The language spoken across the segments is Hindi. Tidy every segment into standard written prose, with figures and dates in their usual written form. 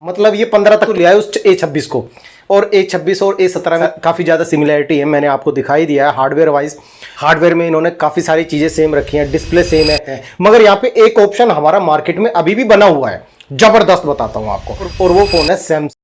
मतलब ये 15 तक लिया है उस A26 को, और A26 और A17 में काफ़ी ज़्यादा सिमिलैरिटी है, मैंने आपको दिखाई दिया है हार्डवेयर वाइज। हार्डवेयर में इन्होंने काफ़ी सारी चीज़ें सेम रखी हैं, डिस्प्ले सेम है, मगर यहाँ पे एक ऑप्शन हमारा मार्केट में अभी भी बना हुआ है, जबरदस्त बताता हूँ आपको, और वो फोन है सैमसंग।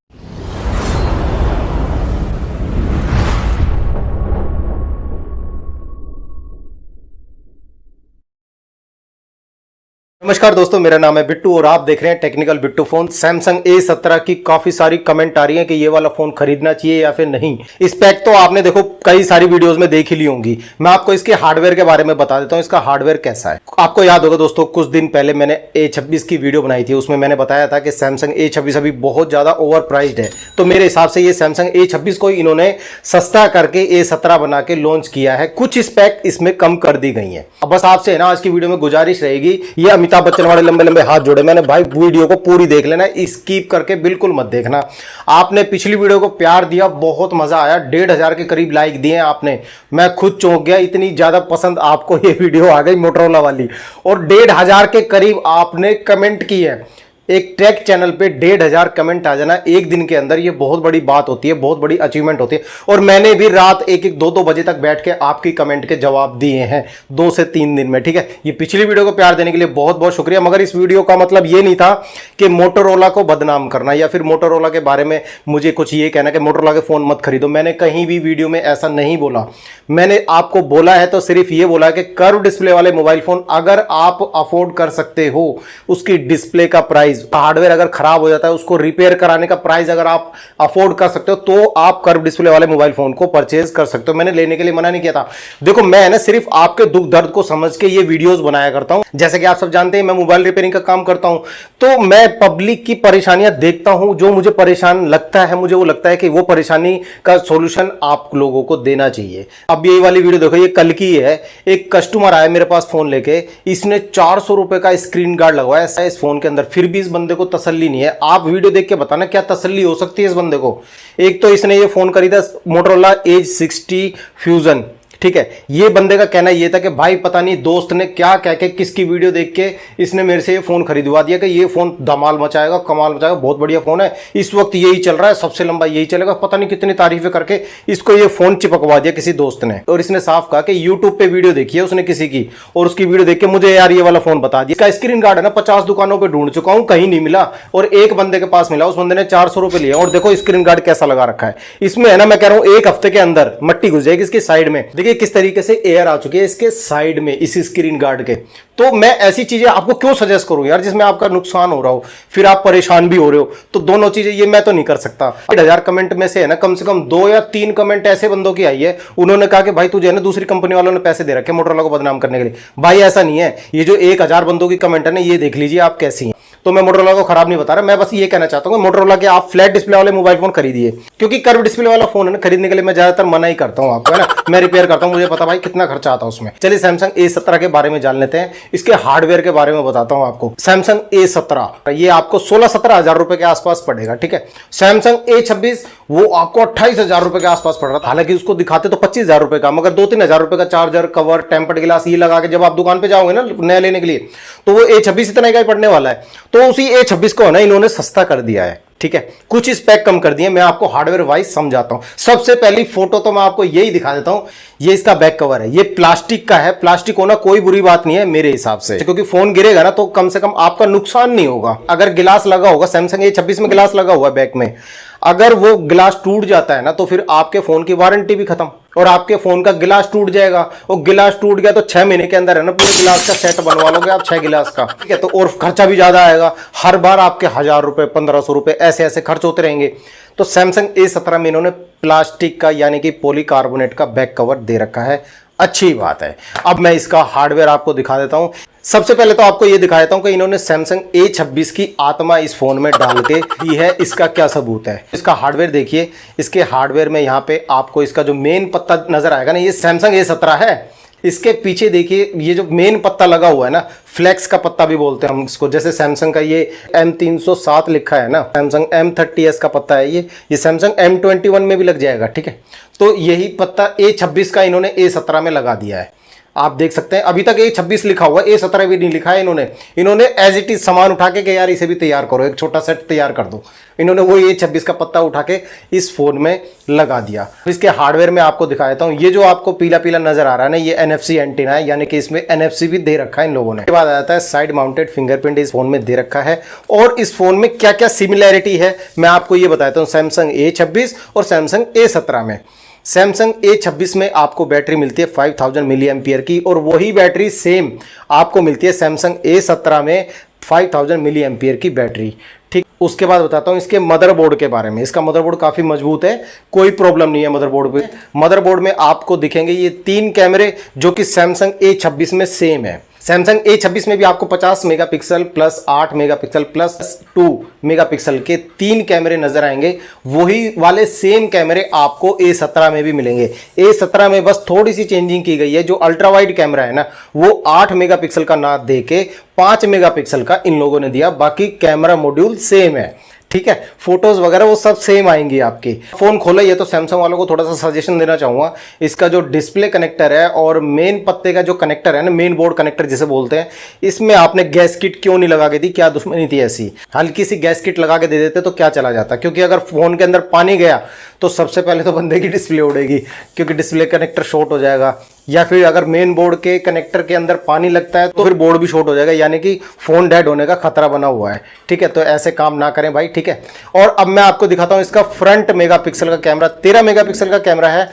नमस्कार दोस्तों, मेरा नाम है बिट्टू और आप देख रहे हैं technical Bittu phone. Samsung A17 की काफी सारी कमेंट आ रही है कि ये वाला फोन खरीदना चाहिए या फिर नहीं। स्पेक तो आपने देखो कई सारी वीडियोस में देख ही ली होंगी, मैं आपको इसके हार्डवेयर के बारे में बता देता हूं, इसका हार्डवेयर कैसा है। आपको याद होगा दोस्तों, कुछ दिन पहले मैंने A26 की वीडियो बनाई थी, उसमें मैंने बताया था कि सैमसंग A26 अभी बहुत ज्यादा ओवर प्राइस्ड है, तो मेरे हिसाब से ये सैमसंग A26 को इन्होंने सस्ता करके A17 बना के लॉन्च किया है। कुछ स्पेक इसमें कम कर दी गई है। अब बस आपसे है ना, आज की वीडियो में गुजारिश रहेगी, ये अमिताभ बच्चन वाले लंबे लंबे हाथ जोड़े मैंने, भाई वीडियो को पूरी देख लेना, स्किप करके बिल्कुल मत देखना। आपने पिछली वीडियो को प्यार दिया, बहुत मजा आया, 1500 के करीब लाइक दिए आपने, मैं खुद चौंक गया, इतनी ज्यादा पसंद आपको ये वीडियो आ गई मोटरोला वाली, और 1500 के करीब आपने कमेंट की है। एक टेक चैनल पे 1500 कमेंट आ जाना एक दिन के अंदर, ये बहुत बड़ी बात होती है, बहुत बड़ी अचीवमेंट होती है। और मैंने भी रात 1-1, 2-2 बजे तक बैठ के आपकी कमेंट के जवाब दिए हैं 2 से 3 दिन में, ठीक है। ये पिछली वीडियो को प्यार देने के लिए बहुत बहुत शुक्रिया, मगर इस वीडियो का मतलब ये नहीं था कि मोटरोला को बदनाम करना या फिर मोटरोला के बारे में मुझे कुछ ये कहना कि मोटरोला के फोन मत खरीदो। मैंने कहीं भी वीडियो में ऐसा नहीं बोला। मैंने आपको बोला है तो सिर्फ ये बोला कि कर्व डिस्प्ले वाले मोबाइल फोन अगर आप अफोर्ड कर सकते हो, उसकी डिस्प्ले का प्राइस, हार्डवेयर अगर खराब हो जाता है उसको रिपेयर कराने का प्राइस अगर आप अफोर्ड कर सकते हो, तो आप कर्व डिस्प्ले वाले मोबाइल फोन को परचेज कर सकते हो। मैंने लेने के लिए मना नहीं किया था। देखो, मैं ना सिर्फ आपके दुख दर्द को समझ के ये वीडियोस बनाया करता हूं। जैसे कि आप सब जानते हैं मैं मोबाइल रिपेयरिंग का काम करता हूं, तो मैं पब्लिक की परेशानियां देखता हूं, जो मुझे परेशान लगता है, मुझे वो लगता है कि वो परेशानी का सोल्यूशन आप लोगों को देना चाहिए। अब ये वाली वीडियो देखो, ये कल की है। एक कस्टमर आया मेरे पास फोन लेके, इसने 400 रुपए का स्क्रीन गार्ड लगवाया है इस फोन के अंदर, फिर भी इस बंदे को तसल्ली नहीं है। आप वीडियो देख के बताना क्या तसल्ली हो सकती है इस बंदे को। एक तो इसने ये फोन खरीदा मोटरोला एज 60 फ्यूजन, ठीक है। ये बंदे का कहना ये था कि भाई पता नहीं दोस्त ने क्या कह के, किसकी वीडियो देख के इसने मेरे से ये फोन खरीदवा दिया कि ये फोन धमाल मचाएगा, कमाल मचाएगा, बहुत बढ़िया फोन है, इस वक्त यही चल रहा है, सबसे लंबा यही चलेगा, पता नहीं कितनी तारीफें करके इसको ये फोन चिपकवा दिया किसी दोस्त ने। और इसने साफ कहा कि यूट्यूब पे वीडियो देखी है उसने किसी की, और उसकी वीडियो देख के मुझे यार ये वाला फोन बता दिया। इसका स्क्रीन गार्ड है ना 50 दुकानों पर ढूंढ चुका हूं, कहीं नहीं मिला, और एक बंदे के पास मिला, उस बंदे ने 400 रुपए लिया। और देखो स्क्रीन गार्ड कैसा लगा रखा है इसमें, है ना, मैं कह रहा हूं एक हफ्ते के अंदर मट्टी घुस जाएगी इसकी साइड में। देखिए किस तरीके से एयर आ चुकी है इसके साइड में, इसी स्क्रीन गार्ड के। तो मैं ऐसी चीजें आपको क्यों सजेस्ट करूं यार, जिसमें आपका नुकसान हो रहा हो, फिर आप परेशान भी हो रहे हो, तो दोनों चीजें ये मैं तो नहीं कर सकता। 1000 कमेंट में से है ना, कम से कम 2 या 3 कमेंट ऐसे बंदों की आई है, उन्होंने कहा कि भाई तुझे है ना दूसरी कंपनी वालों ने पैसे दे रखे मोटरोला को बदनाम करने के लिए। भाई ऐसा नहीं है, ये जो 1000 बंदों की कमेंट है ना, ये देख लीजिए आप कैसी हैं। तो मैं मोटरोला को खराब नहीं बता रहा, मैं बस ये कहना चाहता हूं मोटरोला के आप फ्लैट डिस्प्ले वाले मोबाइल फोन खरीदिए, क्योंकि कर्व डिस्प्ले वाला फोन है ना, खरीदने के लिए मैं ज्यादातर मना ही करता हूं आपको, है ना। मैं रिपेयर करता हूं, मुझे पता भाई कितना खर्चा आता है उसमें। चलिए सैमसंग A17 के बारे में जान लेते हैं, इसके हार्डवेयर के बारे में बताता हूं आपको। सैमसंग A17 ये आपको 16-17 हजार रुपए के आसपास पड़ेगा, ठीक है। सैमसंग A26 वो आपको 28,000 रुपए के आसपास पड़ रहा था, हालांकि उसको दिखाते तो 25,000 रुपए का, मगर 2-3 हजार रुपए का चार्जर, कवर, टेम्पर्ड गिलास ये लगा के जब आप दुकान पे जाओगे ना नया लेने के लिए, तो वो A26 इतना का ही पड़ने वाला है। तो उसी A26 को है ना इन्होंने सस्ता कर दिया है, ठीक है, कुछ स्पेक कम कर दिए। मैं आपको हार्डवेयर वाइज समझाता हूं। सबसे पहली फोटो तो मैं आपको यही दिखा देता हूं, ये इसका बैक कवर है, ये प्लास्टिक का है। प्लास्टिक होना कोई बुरी बात नहीं है मेरे हिसाब से, क्योंकि फोन गिरेगा ना तो कम से कम आपका नुकसान नहीं होगा। अगर गिलास लगा होगा, सैमसंग A26 में गिलास लगा हुआ है बैक में, अगर वो गिलास टूट जाता है ना तो फिर आपके फोन की वारंटी भी खत्म, और आपके फोन का गिलास टूट जाएगा। और गिलास टूट गया तो 6 महीने के अंदर है ना पूरे गिलास का सेट बनवा लोगे आप 6 गिलास का, ठीक है। तो और खर्चा भी ज्यादा आएगा, हर बार आपके 1000 रुपए 1500 रुपए ऐसे ऐसे खर्च होते रहेंगे। तो सैमसंग A17 में इन्होंने प्लास्टिक का यानी कि पॉलीकार्बोनेट का बैक कवर दे रखा है, अच्छी बात है। अब मैं इसका हार्डवेयर आपको दिखा देता हूं। सबसे पहले तो आपको यह दिखा देता हूं कि इन्होंने सैमसंग A26 की आत्मा इस फोन में डाल के दी है, इसका क्या सबूत है। इसका हार्डवेयर देखिए, इसके हार्डवेयर में यहां पे आपको इसका जो मेन पत्ता नजर आएगा ना, ये सैमसंग A17 है। इसके पीछे देखिए ये जो मेन पत्ता लगा हुआ है ना, फ्लेक्स का पत्ता भी बोलते हैं हम इसको, जैसे सैमसंग का ये M307 लिखा है ना, सैमसंग M30s का पत्ता है ये सैमसंग M21 में भी लग जाएगा, ठीक है। तो यही पत्ता A26 का इन्होंने A17 में लगा दिया है। आप देख सकते हैं अभी तक A26 लिखा हुआ है, A17 भी नहीं लिखा है इन्होंने एज इट इज सामान उठा के यार इसे भी तैयार करो, एक छोटा सेट तैयार कर दो, इन्होंने वो A26 का पत्ता उठा के इस फोन में लगा दिया। इसके हार्डवेयर में आपको दिखा देता हूं, ये जो आपको पीला पीला नजर आ रहा है ना, ये NFC एंटीना है, यानी कि इसमें NFC भी दे रखा है इन लोगों ने। इसके बाद आता है साइड माउंटेड फिंगरप्रिंट इस फोन में दे रखा है। और इस फोन में क्या क्या सिमिलैरिटी है मैं आपको ये बताता हूं सैमसंग A26 और सैमसंग A17 में। सैमसंग A26 में आपको बैटरी मिलती है 5000 मिली एम्पियर की, और वही बैटरी सेम आपको मिलती है सैमसंग A17 में 5000 मिली एम्पियर की बैटरी। ठीक, उसके बाद बताता हूं इसके मदरबोर्ड के बारे में। इसका मदरबोर्ड काफी मजबूत है, कोई प्रॉब्लम नहीं है मदरबोर्ड पे। मदरबोर्ड में आपको दिखेंगे ये 3 कैमरे जो कि सैमसंग A26 में सेम है। सैमसंग A26 में भी आपको 50 megapixel plus 8 megapixel plus 2 megapixel के 3 कैमरे नजर आएंगे। वही वाले सेम कैमरे आपको A17 में भी मिलेंगे। A17 में बस थोड़ी सी चेंजिंग की गई है, जो अल्ट्रा वाइड कैमरा है ना वो 8 मेगापिक्सल का ना दे के 5 मेगापिक्सल का इन लोगों ने दिया, बाकी कैमरा मॉड्यूल सेम है। ठीक है, फोटोज वगैरह वो सब सेम आएंगी आपकी। फोन खोला ये तो सैमसंग वालों को थोड़ा सा सजेशन देना चाहूंगा, इसका जो डिस्प्ले कनेक्टर है और मेन पत्ते का जो कनेक्टर है ना, मेन बोर्ड कनेक्टर जिसे बोलते हैं, इसमें आपने गैस किट क्यों नहीं लगा के दी, क्या दुश्मनी थी ऐसी? हल्की सी गैस किट लगा के दे देते तो क्या चला जाता, क्योंकि अगर फोन के अंदर पानी गया तो सबसे पहले तो बंदे की डिस्प्ले उड़ेगी, क्योंकि डिस्प्ले कनेक्टर शॉर्ट हो जाएगा। या फिर अगर मेन बोर्ड के कनेक्टर के अंदर पानी लगता है तो फिर बोर्ड भी शॉर्ट हो जाएगा, यानी कि फोन डेड होने का खतरा बना हुआ है। ठीक है, तो ऐसे काम ना करें भाई। ठीक है, और अब मैं आपको दिखाता हूं इसका फ्रंट मेगापिक्सल का कैमरा 13 मेगापिक्सल का कैमरा है।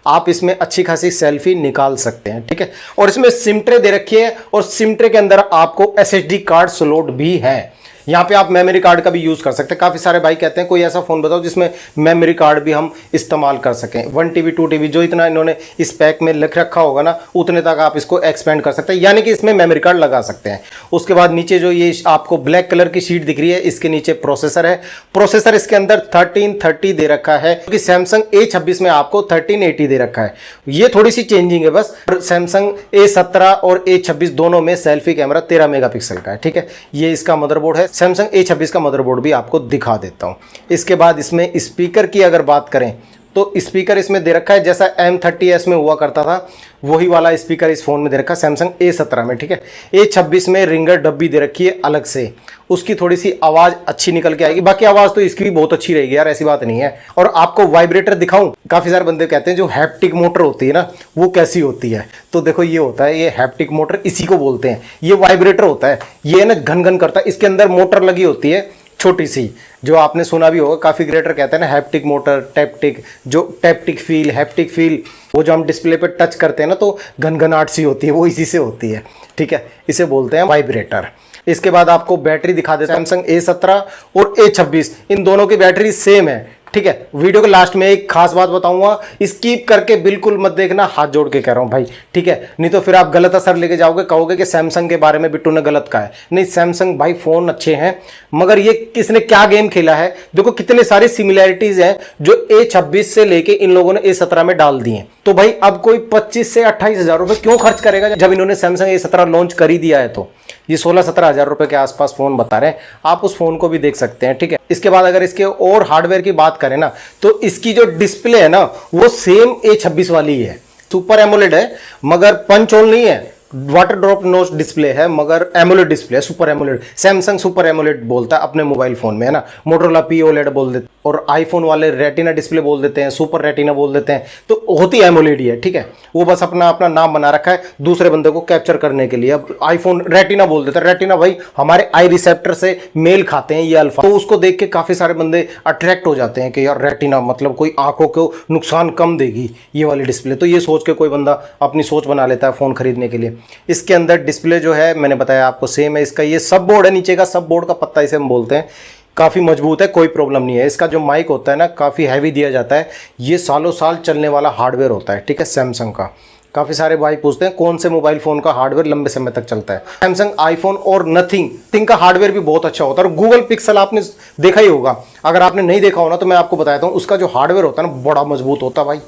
आप इसमें अच्छी खासी सेल्फी निकाल सकते हैं। ठीक है, और इसमें सिम ट्रे दे रखी है, और सिम ट्रे के अंदर आपको SSD कार्ड स्लॉट भी है। यहाँ पे आप मेमोरी कार्ड का भी यूज कर सकते हैं। काफी सारे भाई कहते हैं कोई ऐसा फोन बताओ जिसमें मेमोरी कार्ड भी हम इस्तेमाल कर सकें। 1 TB 2 TB जो इतना इन्होंने इस पैक में लिख रखा होगा ना, उतने तक आप इसको एक्सपेंड कर सकते हैं, यानी कि इसमें मेमोरी कार्ड लगा सकते हैं। उसके बाद नीचे जो ये आपको ब्लैक कलर की शीट दिख रही है, इसके नीचे प्रोसेसर है। प्रोसेसर इसके अंदर 1330 दे रखा है, क्योंकि सैमसंग A26 में आपको 1380 दे रखा है। ये थोड़ी सी चेंजिंग है बस। सैमसंग A17 और A26 दोनों में सेल्फी कैमरा 13 मेगापिक्सल का है। ठीक है, ये इसका मदरबोर्ड है। सैमसंग A26 का मदरबोर्ड भी आपको दिखा देता हूं। इसके बाद इसमें स्पीकर की अगर बात करें तो स्पीकर इसमें दे रखा है जैसा M30s में हुआ करता था, वही वाला स्पीकर इस फोन में दे रखा है सैमसंग A17 में। ठीक है, A26 में रिंगर डब्बी दे रखी है अलग से, उसकी थोड़ी सी आवाज अच्छी निकल के आएगी। बाकी आवाज तो इसकी भी बहुत अच्छी रहेगी यार, ऐसी बात नहीं है। और आपको वाइब्रेटर दिखाऊं, काफी सारे बंदे कहते हैं जो हैप्टिक मोटर होती है ना वो कैसी होती है, तो देखो ये होता है, ये हैप्टिक मोटर इसी को बोलते हैं। ये वाइब्रेटर होता है, ये ना घन घन करता है। इसके अंदर मोटर लगी होती है छोटी सी, जो आपने सुना भी होगा, काफी क्रिएटर कहते हैं ना हैप्टिक मोटर, टैप्टिक, जो टैप्टिक फील, हैप्टिक फील, वो जो हम डिस्प्ले पे टच करते हैं ना तो घनघनाहट सी होती है, वो इसी से होती है। ठीक है, इसे बोलते हैं वाइब्रेटर। इसके बाद आपको बैटरी दिखा देता है। सैमसंग A17 और A26 इन दोनों की बैटरी सेम है। ठीक है, वीडियो के लास्ट में एक खास बात बताऊंगा, स्किप करके बिल्कुल मत देखना, हाथ जोड़ के कह रहा हूं भाई। ठीक है, नहीं तो फिर आप गलत असर लेके जाओगे, कहोगे कि सैमसंग के बारे में बिट्टू ने गलत कहा है। नहीं, सैमसंग भाई फोन अच्छे हैं, मगर ये किसने क्या गेम खेला है, देखो कितने सारे सिमिलैरिटीज हैं जो A26 से लेके इन लोगों ने A17 में डाल दिए। तो भाई अब कोई 25 से 28 हजार रुपए क्यों खर्च करेगा, जब इन्होंने सैमसंग A17 लॉन्च कर ही दिया है। तो ये 16-17 हजार रुपए के आसपास फोन बता रहे हैं, आप उस फोन को भी देख सकते हैं। ठीक है, इसके बाद अगर इसके और हार्डवेयर की बात करें ना, तो इसकी जो डिस्प्ले है ना वो सेम A26 वाली ही है। सुपर एमोलेड है, मगर पंच होल नहीं है, वाटर ड्रॉप नोच डिस्प्ले है, मगर एमोलेड डिस्प्ले है, super AMOLED. Samsung super AMOLED बोलता है अपने मोबाइल फोन में, है ना। मोटरोला POLED बोल देते, और आईफोन वाले रेटिना डिस्प्ले बोल देते हैं, सुपर रेटिना बोल देते हैं, तो होती एमोलेड ही है। ठीक है, वो बस अपना अपना नाम बना रखा है दूसरे बंदे को कैप्चर करने के लिए। अब आईफोन रेटिना बोल देता है, रेटिना भाई हमारे आई रिसेप्टर से मेल खाते हैं ये अल्फा, तो उसको देख के काफी सारे बंदे अट्रैक्ट हो जाते हैं कि यार रेटिना मतलब कोई आंखों को नुकसान कम देगी ये वाली डिस्प्ले, तो ये सोच के कोई बंदा अपनी सोच बना लेता है फोन खरीदने के लिए। इसके अंदर डिस्प्ले जो है मैंने बताया आपको सेम है। इसका ये सब बोर्ड है, नीचे का सब बोर्ड का पत्ता इसे हम बोलते हैं, काफी मजबूत है, कोई प्रॉब्लम नहीं है। इसका जो माइक होता है ना काफी हैवी दिया जाता है, ये सालों साल चलने वाला हार्डवेयर होता है। ठीक है, सैमसंग का। काफी सारे भाई पूछते हैं कौन से मोबाइल फोन का हार्डवेयर लंबे समय तक चलता है। सैमसंग आईफोन और नथिंग का हार्डवेयर भी बहुत अच्छा होता है। और गूगल पिक्सल आपने देखा ही होगा, अगर आपने नहीं देखा हो ना तो मैं आपको बताता हूँ, उसका जो हार्डवेयर होता है ना बड़ा मजबूत होता है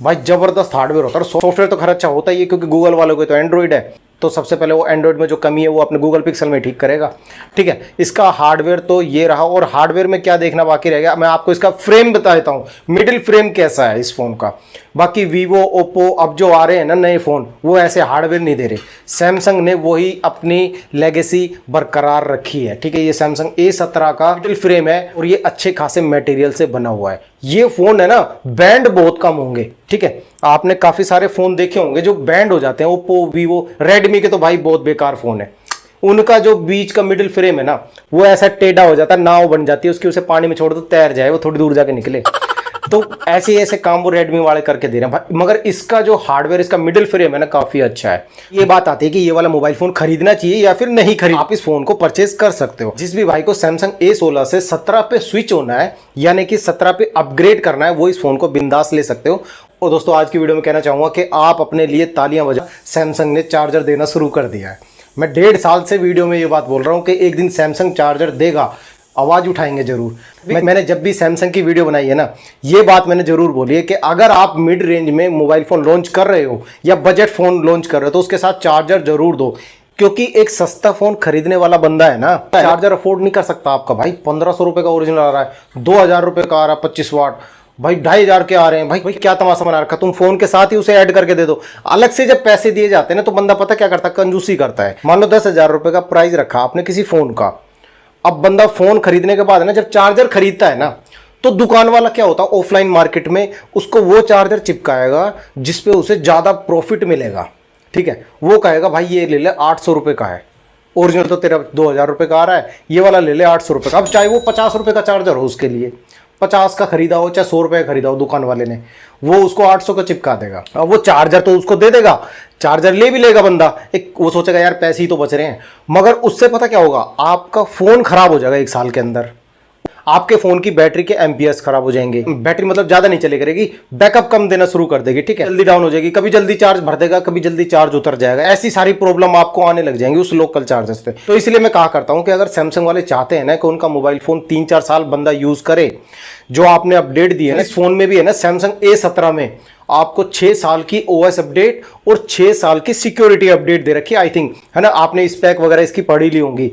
भाई जबरदस्त हार्डवेयर होता है। सॉफ्टवेयर तो खैर अच्छा होता ही है, क्योंकि गूगल वालों को तो एंड्रॉइड है, तो सबसे पहले वो एंड्रॉइड में जो कमी है वो अपने गूगल पिक्सल में ठीक करेगा। ठीक है, इसका हार्डवेयर तो ये रहा। और हार्डवेयर में क्या देखना बाकी रहेगा, मैं आपको इसका फ्रेम बता देता हूँ, मिडिल फ्रेम कैसा है इस फोन का। बाकी वीवो, ओप्पो अब जो आ रहे हैं ना नए फ़ोन, वो ऐसे हार्डवेयर नहीं दे रहे। सैमसंग ने वही अपनी लेगेसी बरकरार रखी है, ठीक है। ये सैमसंग A17 का मिडिल फ्रेम है और ये अच्छे खासे मटेरियल से बना हुआ है। ये फ़ोन है ना, बैंड बहुत कम होंगे, ठीक है। आपने काफ़ी सारे फ़ोन देखे होंगे जो बैंड हो जाते हैं, ओप्पो, वीवो, रेडमी के तो भाई बहुत बेकार फ़ोन है। उनका जो बीच का मिडिल फ्रेम है ना, वो ऐसा टेढ़ा हो जाता है, नाव बन जाती है उसकी, उसे पानी में छोड़ दो तैर जाए, वो थोड़ी दूर जाके निकले। तो ऐसे ऐसे काम वो रेडमी वाले करके दे रहे हैं भाई। मगर इसका जो हार्डवेयर, इसका मिडिल फ्रेम है ना, काफी अच्छा है। ये बात आती है कि ये वाला मोबाइल फोन खरीदना चाहिए या फिर नहीं खरीद। आप इस फोन को परचेज कर सकते हो। जिस भी भाई को सैमसंग A16 से 17 पे स्विच होना है, यानी कि 17 पे अपग्रेड करना है, वो इस फोन को बिंदास ले सकते हो। और दोस्तों आज की वीडियो में कहना चाहूंगा कि आप अपने लिए तालियां बजा, सैमसंग ने चार्जर देना शुरू कर दिया है। मैं 1.5 साल से वीडियो में ये बात बोल रहा हूं कि एक दिन सैमसंग चार्जर देगा, आवाज उठाएंगे जरूर। मैंने जब भी सैमसंग की वीडियो बनाई है ना, ये बात मैंने जरूर बोली है कि अगर आप मिड रेंज में मोबाइल फोन लॉन्च कर रहे हो या बजट फोन लॉन्च कर रहे हो तो उसके साथ चार्जर जरूर दो। क्योंकि एक सस्ता फोन खरीदने वाला बंदा है ना, चार्जर अफोर्ड नहीं कर सकता आपका भाई। 1500 रुपए का ओरिजिनल आ रहा है, 2000 रुपए का आ रहा है 25 वाट, भाई 2500 के आ रहे हैं। भाई क्या तमाशा बना रखा, तुम फोन के साथ ही उसे ऐड करके दे दो। अलग से जब पैसे दिए जाते हैं ना, तो बंदा पता क्या करता है, कंजूसी करता है। मान लो 10,000 रुपए का प्राइस रखा आपने किसी फोन का, अब बंदा फोन खरीदने के बाद है ना, जब चार्जर खरीदता है ना, तो दुकान वाला क्या होता है, ऑफलाइन मार्केट में उसको वो चार्जर चिपकाएगा जिसपे उसे ज्यादा प्रॉफिट मिलेगा, ठीक है। वो कहेगा भाई ये ले ले 800 रुपए का है, ओरिजिनल तो तेरा 2000 रुपए का आ रहा है, ये वाला ले ले 800 रुपए का। अब चाहे वो 50 रुपए का चार्जर हो, उसके लिए 50 का खरीदा हो चाहे 100 रुपए का खरीदा हो, दुकान वाले ने वो उसको 800 का चिपका देगा। अब वो चार्जर तो उसको दे देगा, चार्जर ले भी लेगा बंदा, एक वो सोचेगा यार पैसे ही तो बच रहे हैं। मगर उससे पता क्या होगा, आपका फोन खराब हो जाएगा 1 साल के अंदर। आपके फोन की बैटरी के एम्पियर्स खराब हो जाएंगे। बैटरी मतलब ज्यादा नहीं चले करेगी, बैकअप कम देना शुरू कर देगी, ठीक है। जल्दी डाउन हो जाएगी, कभी जल्दी चार्ज भर देगा, कभी जल्दी चार्ज उतर जाएगा। ऐसी सारी प्रॉब्लम आपको आने लग जाएंगी उस लोकल चार्जर से। तो इसलिए मैं कहा करता हूं कि अगर सैमसंग वाले चाहते हैं ना कि उनका मोबाइल फोन 3-4 साल बंदा यूज करे, जो आपने अपडेट दिए ना, इस फोन में भी है ना, सैमसंग A17 में आपको 6 साल की OS अपडेट और 6 साल की सिक्योरिटी अपडेट दे रखी है, आई थिंक, है ना। आपने स्पेक वगैरह इसकी पढ़ी ली होंगी।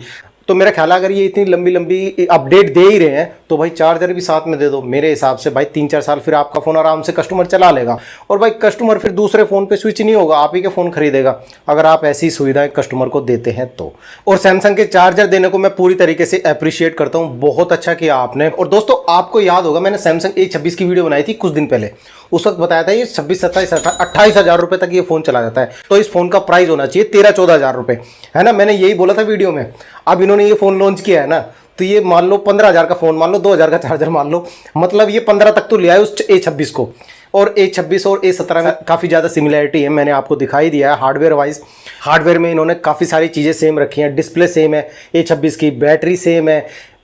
तो मेरा ख्याल है अगर ये इतनी लंबी लंबी अपडेट दे ही रहे हैं तो भाई चार्जर भी साथ में दे दो। मेरे हिसाब से भाई 3-4 साल फिर आपका फोन आराम से कस्टमर चला लेगा, और भाई कस्टमर फिर दूसरे फोन पे स्विच नहीं होगा, आप ही के फोन खरीदेगा, अगर आप ऐसी सुविधाएं कस्टमर को देते हैं तो। और सैमसंग के चार्जर देने को मैं पूरी तरीके से अप्रिशिएट करता हूँ, बहुत अच्छा किया आपने। और दोस्तों आपको याद होगा मैंने सैमसंग A26 की वीडियो बनाई थी कुछ दिन पहले, उस वक्त बताया था ये 26, 27, 28 हजार रुपए तक ये फोन चला जाता है। तो इस फोन का प्राइस होना चाहिए 13-14 हजार रुपए, है ना। मैंने यही बोला था वीडियो में। अब इन्होंने ये फोन लॉन्च किया है ना, तो ये मान लो 15,000 का फोन, मान लो 2,000 का चार्जर मान लो, मतलब ये 15 तक तो ले आए उस A26 को। और A26 और A17 में काफी ज्यादा सिमिलरिटी है, मैंने आपको दिखाई दिया है हार्डवेयर वाइज। हार्डवेयर में इन्होंने काफी सारी चीजें सेम रखी हैं, डिस्प्ले सेम है A26 की, बैटरी सेम है,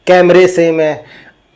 कैमरे सेम है,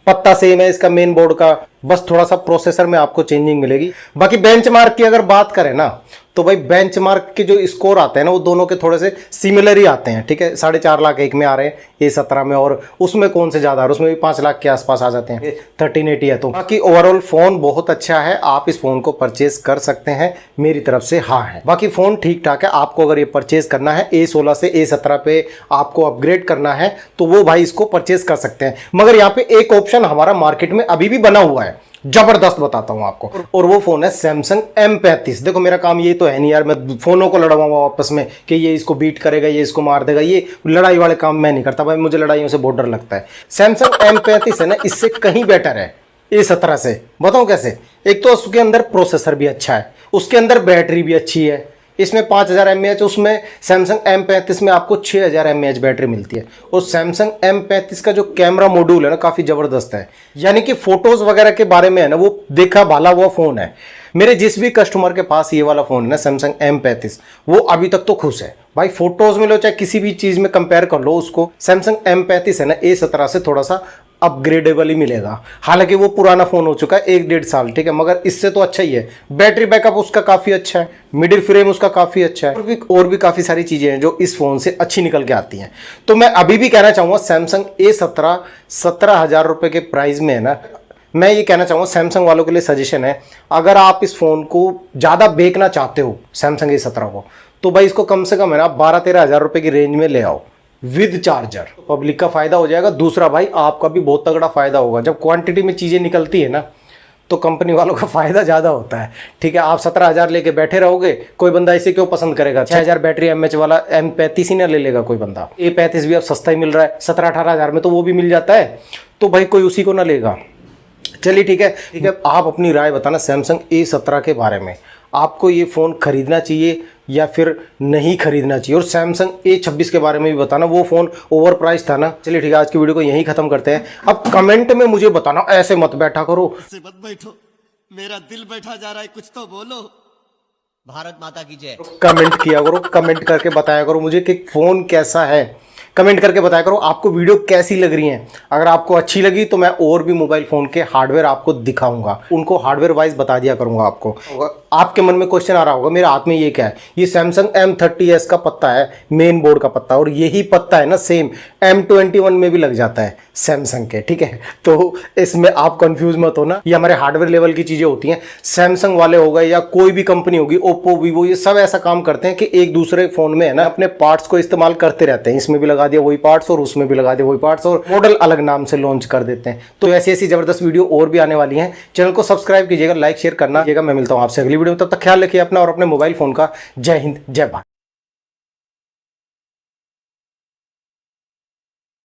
पत्ता सेम है इसका मेन बोर्ड का, बस थोड़ा सा प्रोसेसर में आपको चेंजिंग मिलेगी। बाकी बेंचमार्क की अगर बात करें ना, तो भाई बेंचमार्क के जो स्कोर आते हैं ना, वो दोनों के थोड़े से सिमिलर ही आते हैं, ठीक है। 4.5 लाख एक में आ रहे हैं A17 में, और उसमें कौन से ज्यादा, उसमें भी 5 लाख के आसपास आ जाते हैं 1380 है। तो बाकी ओवरऑल फोन बहुत अच्छा है, आप इस फोन को परचेज कर सकते हैं, मेरी तरफ से हाँ है। बाकी फोन ठीक ठाक है, आपको अगर ये परचेज करना है A16 से A17 पे आपको अपग्रेड करना है तो वो भाई इसको परचेज कर सकते हैं। मगर यहाँ पे एक ऑप्शन हमारा मार्केट में अभी भी बना हुआ है, जबरदस्त बताता हूं आपको, और वो फोन है सैमसंग M35। देखो मेरा काम ये तो है नहीं यार, मैं फोनों को लड़वाऊंगा आपस में कि ये इसको बीट करेगा, ये इसको मार देगा, ये लड़ाई वाले काम मैं नहीं करता भाई, मुझे लड़ाइयों से बहुत डर लगता है। सैमसंग M35 है ना, इससे कहीं बेटर है A17 से। बताऊं कैसे? एक तो उसके अंदर प्रोसेसर भी अच्छा है, उसके अंदर बैटरी भी अच्छी है, इसमें 5000 mAh, उसमें सैमसंग M35 में आपको 6000 mAh बैटरी मिलती है। और सैमसंग M35 का जो कैमरा मॉड्यूल है ना, काफी जबरदस्त है, यानी कि फोटोज वगैरह के बारे में है ना, वो देखा भाला हुआ फोन है। मेरे जिस भी कस्टमर के पास ये वाला फोन है ना सैमसंग M35, वो अभी तक तो खुश है भाई। फोटोज में लो चाहे किसी भी चीज में कंपेयर कर लो उसको, सैमसंग M35 है ना A17 से थोड़ा सा अपग्रेडेबल ही मिलेगा। हालांकि वो पुराना फोन हो चुका है 1-1.5 साल, ठीक है, मगर इससे तो अच्छा ही है। बैटरी बैकअप उसका काफी अच्छा है, मिडिल फ्रेम उसका काफी अच्छा है, और भी काफी सारी चीजें हैं जो इस फोन से अच्छी निकल के आती हैं। तो मैं अभी भी कहना चाहूंगा सैमसंग A17 17,000 रुपए के प्राइस में है ना, मैं ये कहना चाहूंगा सैमसंग वालों के लिए सजेशन है, अगर आप इस फोन को ज्यादा बेचना चाहते हो सैमसंग A17 को, तो भाई इसको कम से कम है ना 12-13 हजार रुपए की रेंज में ले आओ विद चार्जर। पब्लिक का फायदा हो जाएगा, दूसरा भाई आपका भी बहुत तगड़ा फायदा होगा। जब क्वांटिटी में चीजें निकलती है ना, तो कंपनी वालों का फायदा ज़्यादा होता है। ठीक है, आप 17,000 लेके बैठे रहोगे, कोई बंदा इसे क्यों पसंद करेगा? 6,000 बैटरी एमएच वाला M35 ही ना ले लेगा कोई बंदा। A35 भी अब सस्ता ही मिल रहा है, 17-18 हज़ार में तो वो भी मिल जाता है, तो भाई कोई उसी को ना लेगा। चलिए ठीक है, आप अपनी राय बताना सैमसंग A17 के बारे में। आपको ये फ़ोन खरीदना चाहिए या फिर नहीं खरीदना चाहिए? और सैमसंग A26 के बारे में भी बताना, वो फ़ोन ओवर प्राइस था ना। चलिए ठीक है, आज की वीडियो को यहीं ख़त्म करते हैं। अब कमेंट में मुझे बताना, ऐसे मत बैठा करो, ऐसे मत बैठो, मेरा दिल बैठा जा रहा है, कुछ तो बोलो। भारत माता की जय। कमेंट किया करो, कमेंट करके बताया करो मुझे कि फ़ोन कैसा है। कमेंट करके बताया करो आपको वीडियो कैसी लग रही है। अगर आपको अच्छी लगी तो मैं और भी मोबाइल फ़ोन के हार्डवेयर आपको दिखाऊंगा, उनको हार्डवेयर वाइज बता दिया करूंगा आपको। आपके मन में क्वेश्चन आ रहा होगा मेरे हाथ में ये क्या है? ये सैमसंग M30s का पत्ता है, मेन बोर्ड का पत्ता, और यही पत्ता है ना सेम M21 में भी लग जाता है सैमसंग के। ठीक है, तो इसमें आप कंफ्यूज मत होना, ये हमारे हार्डवेयर लेवल की चीज़ें होती हैं। सैमसंग वाले हो गए या कोई भी कंपनी होगी, ओप्पो, वीवो, ये सब ऐसा काम करते हैं कि एक दूसरे फ़ोन में है ना अपने पार्ट्स को इस्तेमाल करते रहते हैं। इसमें भी लगा दिया वही पार्ट्स और उसमें भी लगा दिया वही पार्ट्स, और मॉडल अलग नाम से लॉन्च कर देते हैं। तो ऐसी ऐसी ज़बरदस्त वीडियो और भी आने वाली हैं। चैनल को सब्सक्राइब कीजिएगा, लाइक शेयर करना। मैं मिलता हूँ आपसे अगली वीडियो में, तब तक ख्याल रखिए अपना और अपने मोबाइल फ़ोन का। जय हिंद, जय भारत।